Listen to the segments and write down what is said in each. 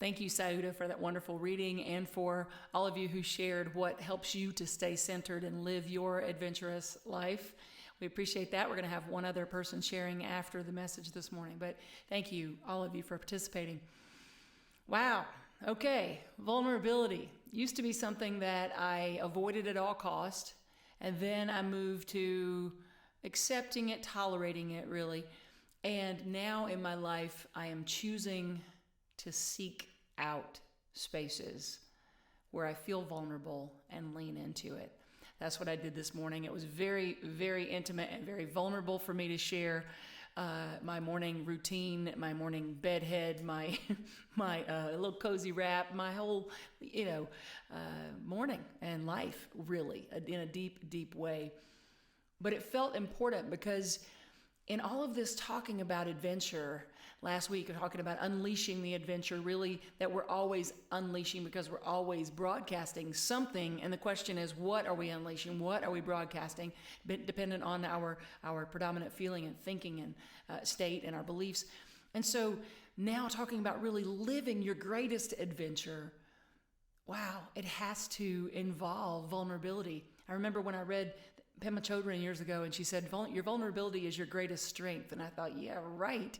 Thank you, Sauda, for that wonderful reading, and for all of you who shared what helps you to stay centered and live your adventurous life. We appreciate that. We're going to have one other person sharing after the message this morning, but thank you, all of you, for participating. Wow. Okay. Vulnerability used to be something that I avoided at all cost, and then I moved to accepting it, tolerating it, really. And now in my life, I am choosing to seek out spaces where I feel vulnerable and lean into it. That's what I did this morning. It was very, very intimate and very vulnerable for me to share my morning routine, my morning bedhead, my little cozy wrap, my whole, morning and life, really, in a deep, deep way. But it felt important because in all of this talking about adventure, last week, we're talking about unleashing the adventure, really, that we're always unleashing because we're always broadcasting something. And the question is, what are we unleashing? What are we broadcasting? Dependent on our predominant feeling and thinking and state and our beliefs. And so now talking about really living your greatest adventure, wow, it has to involve vulnerability. I remember when I read Pema Chodron years ago, and she said, your vulnerability is your greatest strength. And I thought, yeah, right.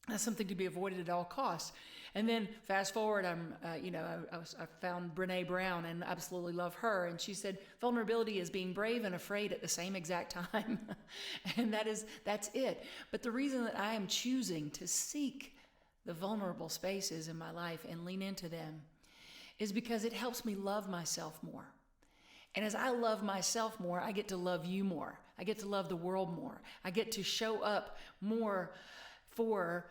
That's something to be avoided at all costs. And then fast forward, I found Brene Brown and absolutely love her. And she said, vulnerability is being brave and afraid at the same exact time. And that's it. But the reason that I am choosing to seek the vulnerable spaces in my life and lean into them is because it helps me love myself more. And as I love myself more, I get to love you more. I get to love the world more. I get to show up more for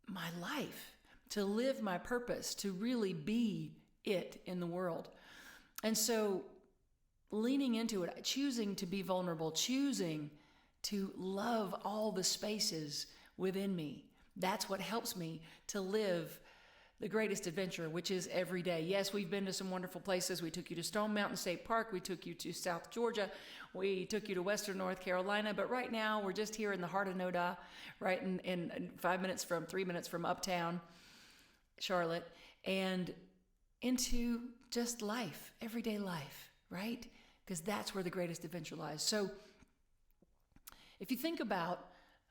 my life, to live my purpose, to really be it in the world. And so leaning into it, choosing to be vulnerable, choosing to love all the spaces within me, that's what helps me to live the greatest adventure, which is every day. Yes, we've been to some wonderful places. We took you to Stone Mountain State Park. We took you to South Georgia. We took you to Western North Carolina. But right now, we're just here in the heart of Noda, right in 3 minutes from uptown Charlotte, and into just life, everyday life, right? Because that's where the greatest adventure lies. So if you think about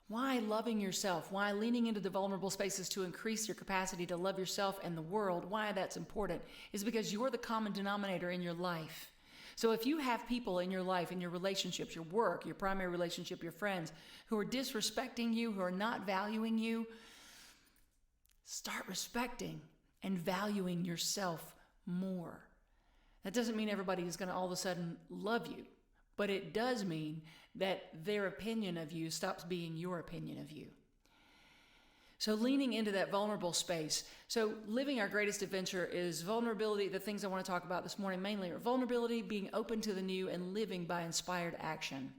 why loving yourself, why leaning into the vulnerable spaces to increase your capacity to love yourself and the world, why that's important is because you're the common denominator in your life. So if you have people in your life, in your relationships, your work, your primary relationship, your friends, who are disrespecting you, who are not valuing you, start respecting and valuing yourself more. That doesn't mean everybody is going to all of a sudden love you, but it does mean that their opinion of you stops being your opinion of you. So leaning into that vulnerable space. So living our greatest adventure is vulnerability. The things I want to talk about this morning mainly are vulnerability, being open to the new, and living by inspired action.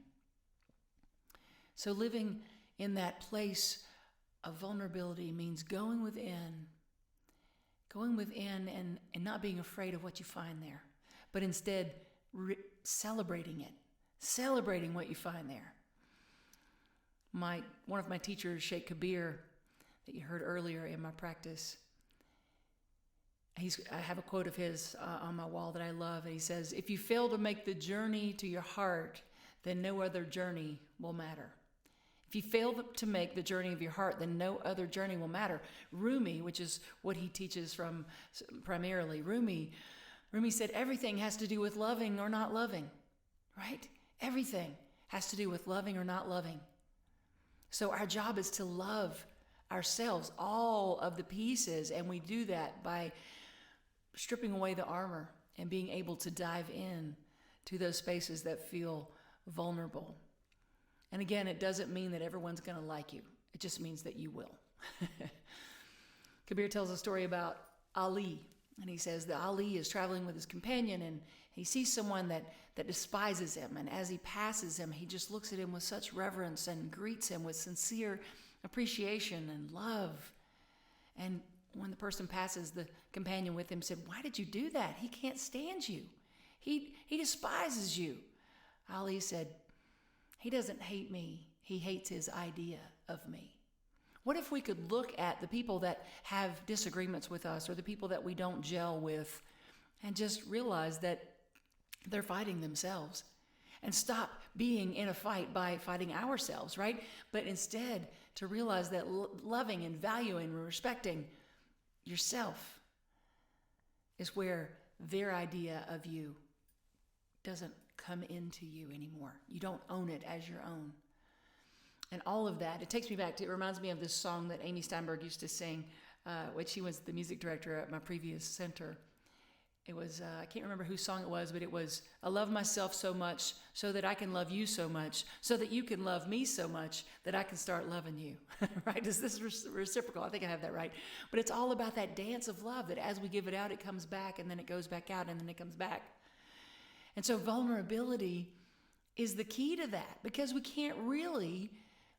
So living in that place of vulnerability means going within and not being afraid of what you find there, but instead celebrating it. Celebrating what you find there. One of my teachers, Sheikh Kabir, that you heard earlier in my practice, I have a quote of his on my wall that I love, and he says, "If you fail to make the journey to your heart, then no other journey will matter." If you fail to make the journey of your heart, then no other journey will matter. Rumi, which is what he teaches from primarily, Rumi said everything has to do with loving or not loving, right? Everything has to do with loving or not loving. So our job is to love ourselves, all of the pieces, and we do that by stripping away the armor and being able to dive in to those spaces that feel vulnerable. And again, it doesn't mean that everyone's going to like you. It just means that you will. Kabir tells a story about Ali, and he says that Ali is traveling with his companion, and he sees someone that despises him. And as he passes him, he just looks at him with such reverence and greets him with sincere appreciation and love. And when the person passes, the companion with him said, "Why did you do that? He can't stand you. He despises you." Ali said, "He doesn't hate me. He hates his idea of me." What if we could look at the people that have disagreements with us or the people that we don't gel with and just realize that they're fighting themselves, and stop being in a fight by fighting ourselves, right? But instead to realize that loving and valuing and respecting yourself is where their idea of you doesn't come into you anymore. You don't own it as your own. And all of that, it takes me back to, it reminds me of this song that Amy Steinberg used to sing when she was the music director at my previous center. It was, I can't remember whose song it was, but it was, I love myself so much so that I can love you so much, so that you can love me so much that I can start loving you, right? Is this reciprocal? I think I have that right. But it's all about that dance of love that as we give it out, it comes back, and then it goes back out, and then it comes back. And so vulnerability is the key to that, because we can't really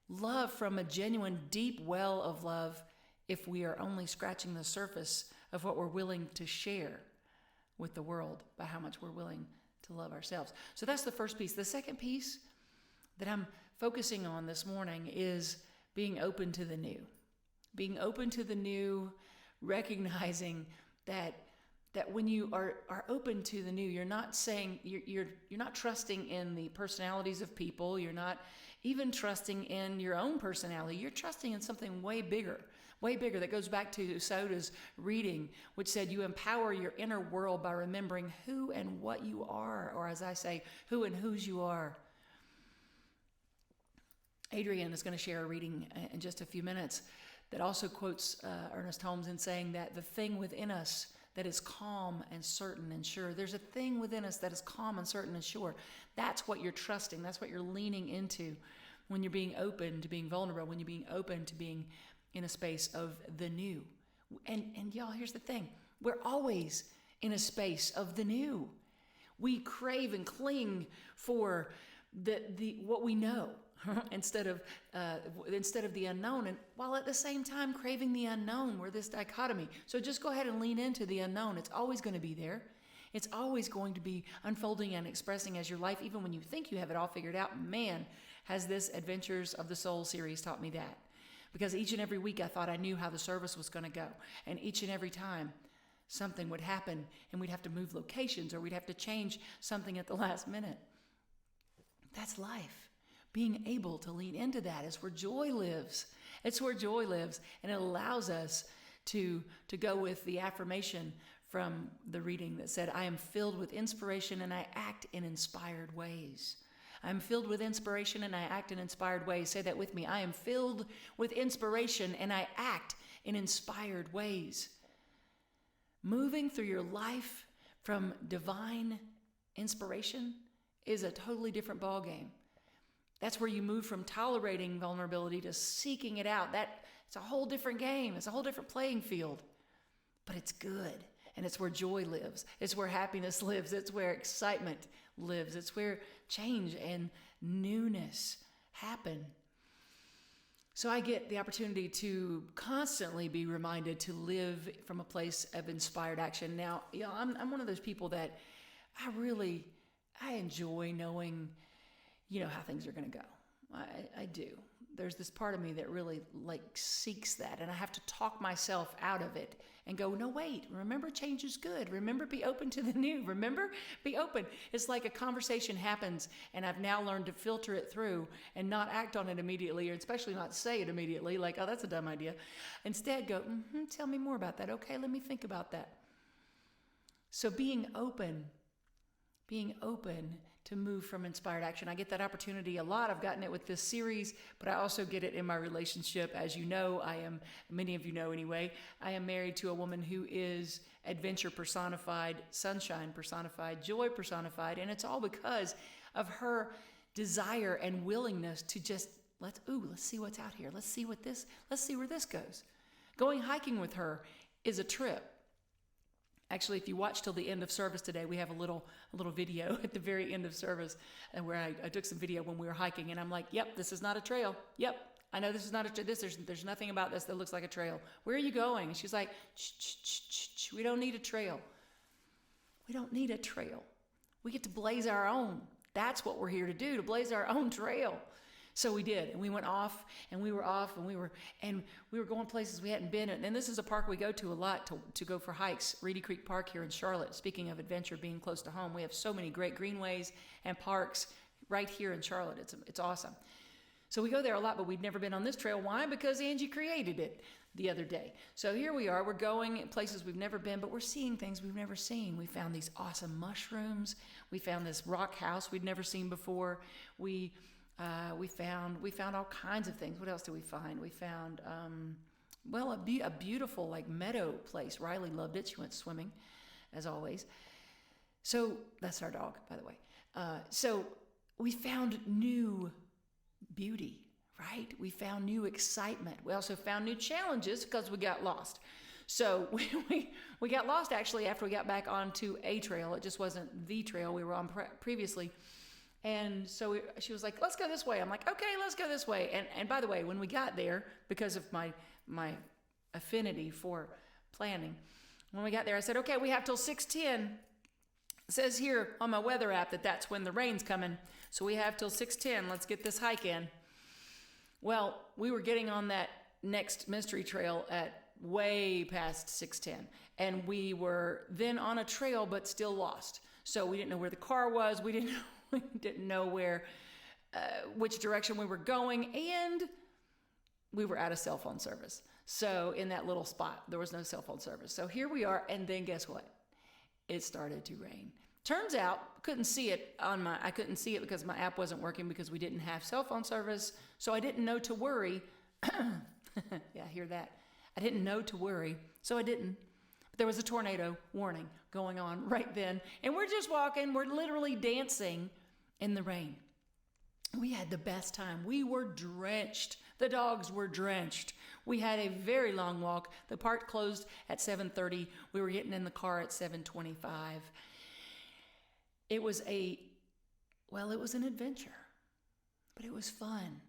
love from a genuine, deep well of love if we are only scratching the surface of what we're willing to share with the world by how much we're willing to love ourselves. So that's the first piece. The second piece that I'm focusing on this morning is being open to the new. Being open to the new, recognizing that when you are open to the new, you're not saying you're not trusting in the personalities of people. You're not even trusting in your own personality. You're trusting in something way bigger. That goes back to Soda's reading, which said you empower your inner world by remembering who and what you are, or as I say, who and whose you are. Adrienne is going to share a reading in just a few minutes that also quotes Ernest Holmes in saying that the thing within us that is calm and certain and sure. There's a thing within us that is calm and certain and sure. That's what you're trusting. That's what you're leaning into when you're being open to being vulnerable, when you're being open to being in a space of the new. And y'all, here's the thing. We're always in a space of the new. We crave and cling for the what we know instead of the unknown, and while at the same time craving the unknown. We're this dichotomy. So just go ahead and lean into the unknown. It's always going to be there. It's always going to be unfolding and expressing as your life, even when you think you have it all figured out. Man, has this Adventures of the Soul series taught me that. Because each and every week I thought I knew how the service was going to go. And each and every time something would happen and we'd have to move locations or we'd have to change something at the last minute. That's life. Being able to lean into that is where joy lives. It's where joy lives. And it allows us to go with the affirmation from the reading that said, I am filled with inspiration and I act in inspired ways. I'm filled with inspiration and I act in inspired ways. Say that with me. I am filled with inspiration and I act in inspired ways. Moving through your life from divine inspiration is a totally different ballgame. That's where you move from tolerating vulnerability to seeking it out. It's a whole different game. It's a whole different playing field. But it's good. And it's where joy lives. It's where happiness lives. It's where excitement lives. It's where change and newness happen. So I get the opportunity to constantly be reminded to live from a place of inspired action. Now, I'm one of those people that I enjoy knowing, how things are going to go. I do. There's this part of me that really seeks that, and I have to talk myself out of it and go, no, wait, remember change is good. Remember, be open to the new. Remember, be open. It's like a conversation happens, and I've now learned to filter it through and not act on it immediately, or especially not say it immediately, like, oh, that's a dumb idea. Instead, go, tell me more about that. Okay, let me think about that. So being open to move from inspired action. I get that opportunity a lot. I've gotten it with this series, but I also get it in my relationship. As you know, many of you know anyway, I am married to a woman who is adventure personified, sunshine personified, joy personified, and it's all because of her desire and willingness to just, let's see what's out here. Let's see where this goes. Going hiking with her is a trip. Actually, if you watch till the end of service today, we have a little video at the very end of service where I took some video when we were hiking, and I'm like, yep, this is not a trail. Yep, I know this is not a trail. There's nothing about this that looks like a trail. Where are you going? And she's like, shh, we don't need a trail. We don't need a trail. We get to blaze our own. That's what we're here to do, to blaze our own trail. So we did, and we went off, and we were off, and we were going places we hadn't been. And this is a park we go to a lot to go for hikes, Reedy Creek Park here in Charlotte. Speaking of adventure being close to home, we have so many great greenways and parks right here in Charlotte. It's awesome. So we go there a lot, but we'd never been on this trail. Why? Because Angie created it the other day. So here we are. We're going places we've never been, but we're seeing things we've never seen. We found these awesome mushrooms. We found this rock house we'd never seen before. We found all kinds of things. What else did we find? We found a beautiful like meadow place. Riley loved it. She went swimming, as always. So that's our dog, by the way. So we found new beauty, right? We found new excitement. We also found new challenges because we got lost. So we got lost actually after we got back onto a trail. It just wasn't the trail we were on previously. And so she was like, let's go this way. I'm like, okay, let's go this way. And by the way, when we got there, because of my affinity for planning, when we got there, I said, okay, we have till 6:10. It says here on my weather app that's when the rain's coming. So we have till 6:10. Let's get this hike in. Well, we were getting on that next mystery trail at way past 6:10. And we were then on a trail, but still lost. So we didn't know where the car was. We didn't know which direction we were going, and we were out of cell phone service. So in that little spot, there was no cell phone service. So here we are, and then guess what? It started to rain. Turns out, I couldn't see it because my app wasn't working because we didn't have cell phone service. So I didn't know to worry. Yeah, hear that. I didn't know to worry, so I didn't. But there was a tornado warning going on right then. And we're just walking. We're literally dancing in the rain. We had the best time. We were drenched. The dogs were drenched. We had a very long walk. The park closed at 7:30. We were getting in the car at 7:25. It was an adventure, but it was fun.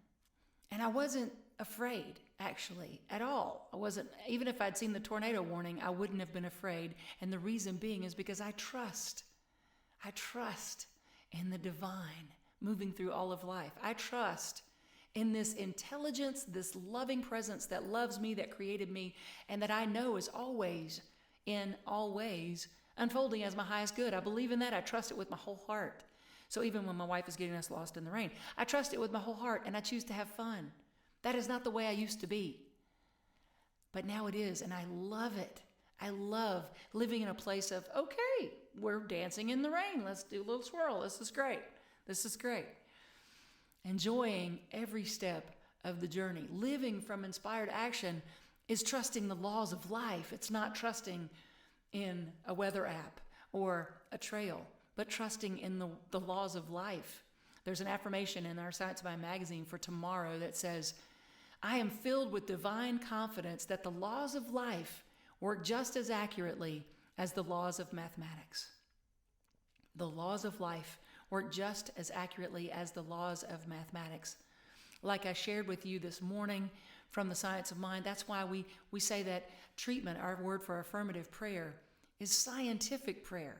And I wasn't afraid, actually, at all. I wasn't, even if I'd seen the tornado warning, I wouldn't have been afraid. And the reason being is because I trust in the divine moving through all of life. I trust in this intelligence, this loving presence that loves me, that created me, and that I know is always, in all ways, unfolding as my highest good. I believe in that. I trust it with my whole heart. So even when my wife is getting us lost in the rain, I trust it with my whole heart, and I choose to have fun. That is not the way I used to be. But now it is, and I love it. I love living in a place of, okay, we're dancing in the rain. Let's do a little swirl. This is great. This is great. Enjoying every step of the journey. Living from inspired action is trusting the laws of life. It's not trusting in a weather app or a trail, but trusting in the laws of life. There's an affirmation in our Science Mind magazine for tomorrow that says, I am filled with divine confidence that the laws of life work just as accurately as the laws of mathematics. The laws of life work just as accurately as the laws of mathematics. Like I shared with you this morning from the Science of Mind, that's why we say that treatment, our word for affirmative prayer, is scientific prayer,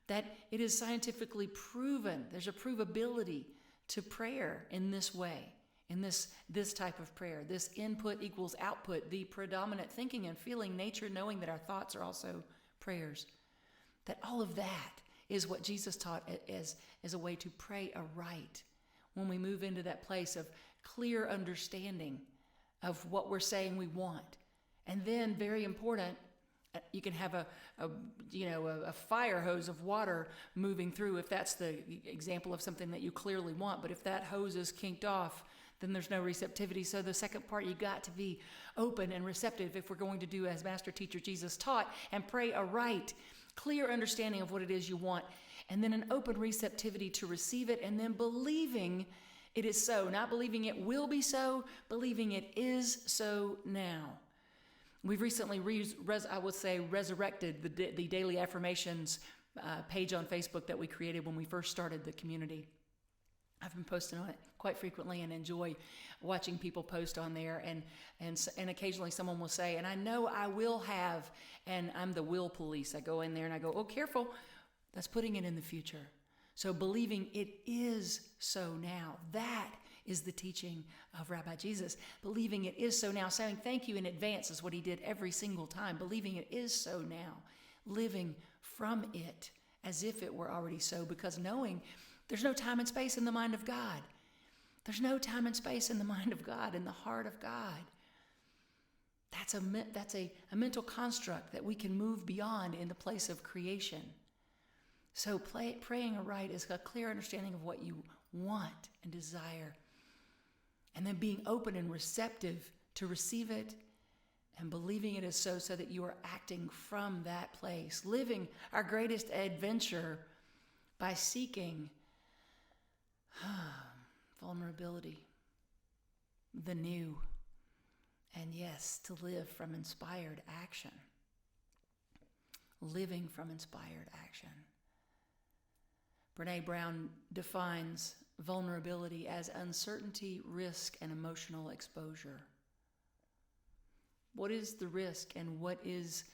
that it is scientifically proven. There's a provability to prayer in this way, in this type of prayer. This input equals output, the predominant thinking and feeling nature, knowing that our thoughts are also prayers. That all of that is what Jesus taught as a way to pray aright. When we move into that place of clear understanding of what we're saying we want. And then, very important, you can have a fire hose of water moving through if that's the example of something that you clearly want. But if that hose is kinked off, then there's no receptivity. So the second part, you got to be open and receptive if we're going to do as Master Teacher Jesus taught and pray aright, clear understanding of what it is you want, and then an open receptivity to receive it, and then believing it is so. Not believing it will be so, believing it is so now. We've recently, resurrected the Daily Affirmations page on Facebook that we created when we first started the community. I've been posting on it quite frequently and enjoy watching people post on there. And occasionally someone will say, and I know I will have, and I'm the will police. I go in there and I go, oh, careful. That's putting it in the future. So believing it is so now. That is the teaching of Rabbi Jesus. Believing it is so now, saying thank you in advance is what he did every single time. Believing it is so now, living from it as if it were already so, because knowing there's no time and space in the mind of God. There's no time and space in the mind of God, in the heart of God. That's a mental construct that we can move beyond in the place of creation. So praying aright is a clear understanding of what you want and desire, and then being open and receptive to receive it and believing it is so that you are acting from that place, living our greatest adventure by seeking vulnerability, the new, and yes, to live from inspired action. Living from inspired action. Brené Brown defines vulnerability as uncertainty, risk, and emotional exposure. What is the risk and what is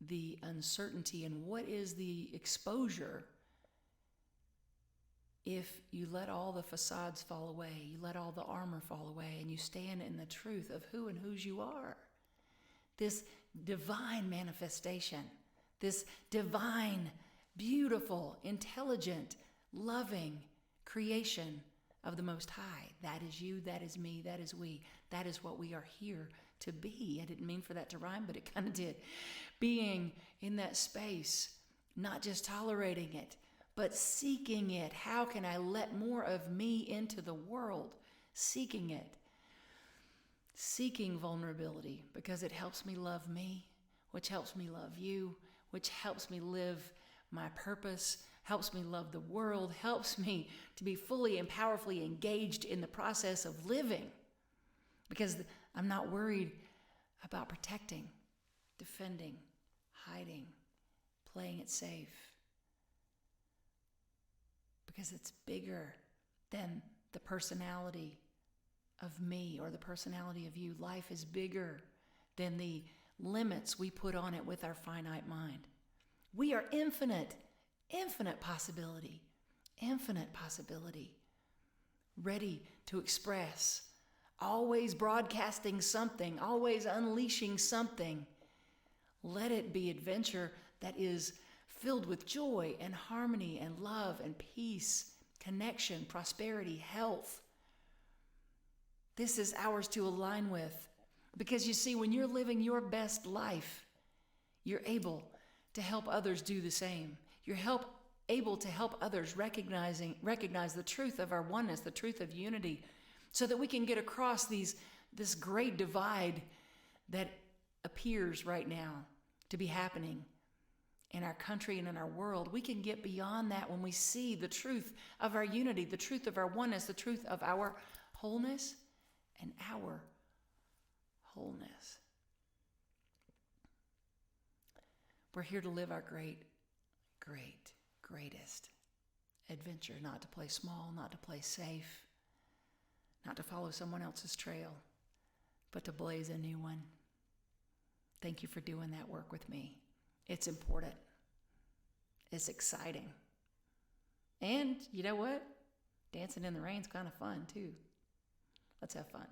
the uncertainty and what is the exposure if you let all the facades fall away, you let all the armor fall away, and you stand in the truth of who and whose you are? This divine manifestation, this divine, beautiful, intelligent, loving creation of the Most High. That is you, that is me, that is we. That is what we are here to be. I didn't mean for that to rhyme, but it kind of did. Being in that space, not just tolerating it, but seeking it. How can I let more of me into the world? Seeking it. Seeking vulnerability because it helps me love me, which helps me love you, which helps me live my purpose, helps me love the world, helps me to be fully and powerfully engaged in the process of living because I'm not worried about protecting, defending, hiding, playing it safe. Because it's bigger than the personality of me or the personality of you. Life is bigger than the limits we put on it with our finite mind. We are infinite possibility, ready to express, always broadcasting something, always unleashing something. Let it be adventure that is filled with joy and harmony and love and peace, connection, prosperity, health. This is ours to align with. Because you see, when you're living your best life, you're able to help others do the same. You're able to help others recognize the truth of our oneness, the truth of unity, so that we can get across this great divide that appears right now to be happening in our country and in our world. We can get beyond that when we see the truth of our unity, the truth of our oneness, the truth of our wholeness and our wholeness. We're here to live our greatest adventure, not to play small, not to play safe, not to follow someone else's trail, but to blaze a new one. Thank you for doing that work with me. It's important. It's exciting. And you know what? Dancing in the rain's kind of fun too. Let's have fun.